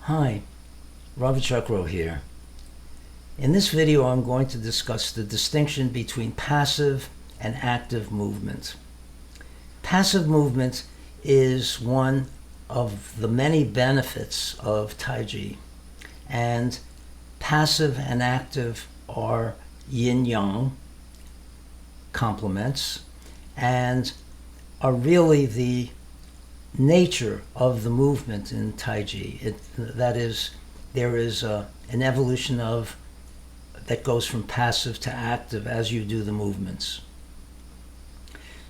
Hi, Robert Chakro here. In this video I'm going to discuss the distinction between passive and active movement. Passive movement is one of the many benefits of Taiji, and passive and active are yin-yang complements and are really the nature of the movement in Taiji. That is, there is an evolution that goes from passive to active as you do the movements.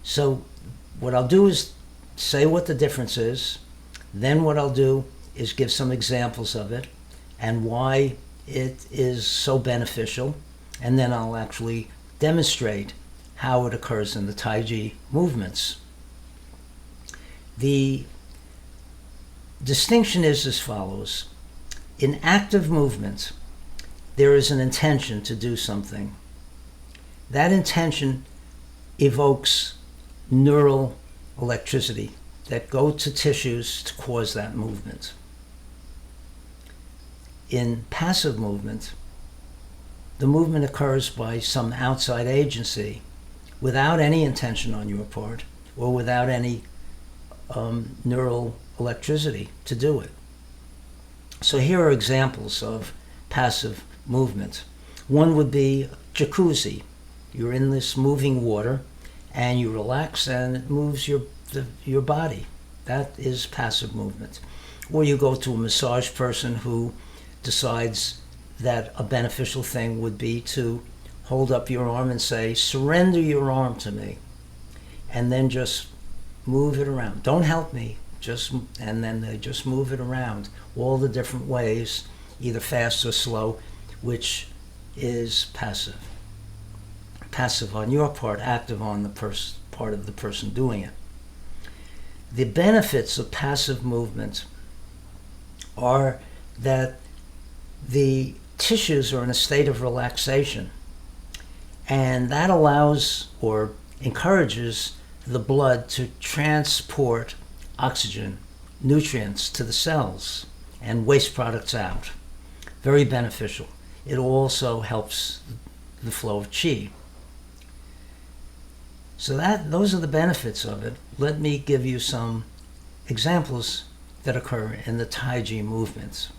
So what I'll do is say what the difference is, then what I'll do is give some examples of it and why it is so beneficial, and then I'll actually demonstrate how it occurs in the Taiji movements. The distinction is as follows. In active movement, there is an intention to do something. That intention evokes neural electricity that go to tissues to cause that movement. In passive movement, the movement occurs by some outside agency without any intention on your part or without any neural electricity to do it. So here are examples of passive movement. One would be jacuzzi. You're in this moving water and you relax and it moves your body. That is passive movement. Or you go to a massage person who decides that a beneficial thing would be to hold up your arm and say, surrender your arm to me, and then just move it around. Don't help me, and then they just move it around all the different ways, either fast or slow, which is passive. Passive on your part, active on the part of the person doing it. The benefits of passive movement are that the tissues are in a state of relaxation, and that allows or encourages the blood to transport oxygen, nutrients to the cells, and waste products out. Very beneficial. It also helps the flow of qi. So those are the benefits of it. Let me give you some examples that occur in the Taiji movements.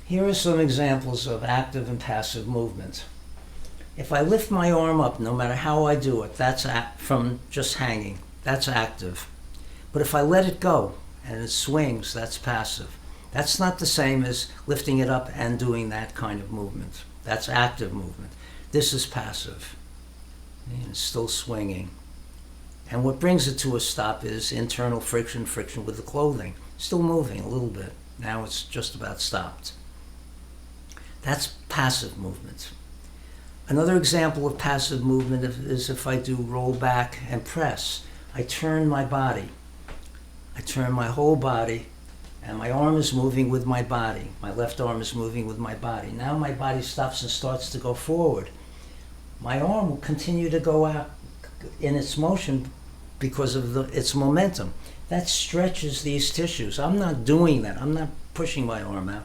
Here are some examples of active and passive movement. If I lift my arm up, no matter how I do it, that's from just hanging, that's active. But if I let it go and it swings, that's passive. That's not the same as lifting it up and doing that kind of movement. That's active movement. This is passive. It's still swinging. And what brings it to a stop is internal friction with the clothing. Still moving a little bit. Now it's just about stopped. That's passive movement. Another example of passive movement is if I do roll back and press. I turn my body. I turn my whole body, and my arm is moving with my body. My left arm is moving with my body. Now my body stops and starts to go forward. My arm will continue to go out in its motion because of its momentum. That stretches these tissues. I'm not doing that. I'm not pushing my arm out.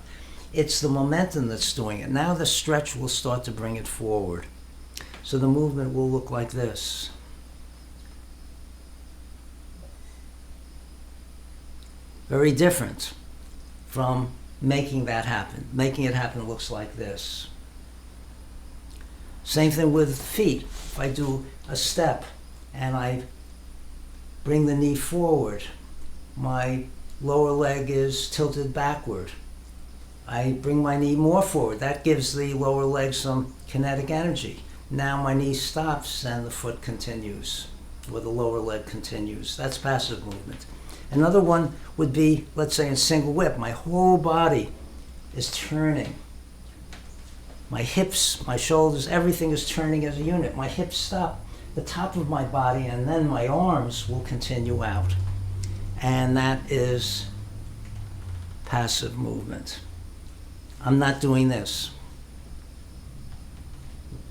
It's the momentum that's doing it. Now the stretch will start to bring it forward. So the movement will look like this. Very different from making that happen. Making it happen looks like this. Same thing with feet. If I do a step and I bring the knee forward, my lower leg is tilted backward. I bring my knee more forward. That gives the lower leg some kinetic energy. Now my knee stops and the foot continues, or the lower leg continues. That's passive movement. Another one would be, let's say in single whip, my whole body is turning. My hips, my shoulders, everything is turning as a unit. My hips stop, the top of my body, and then my arms will continue out. And that is passive movement. I'm not doing this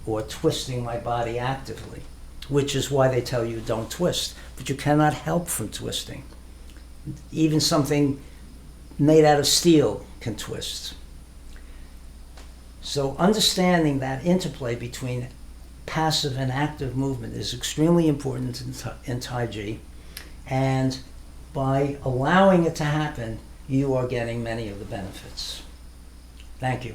or twisting my body actively, which is why they tell you don't twist. But you cannot help from twisting. Even something made out of steel can twist. So understanding that interplay between passive and active movement is extremely important in Taiji, and by allowing it to happen, you are getting many of the benefits. Thank you.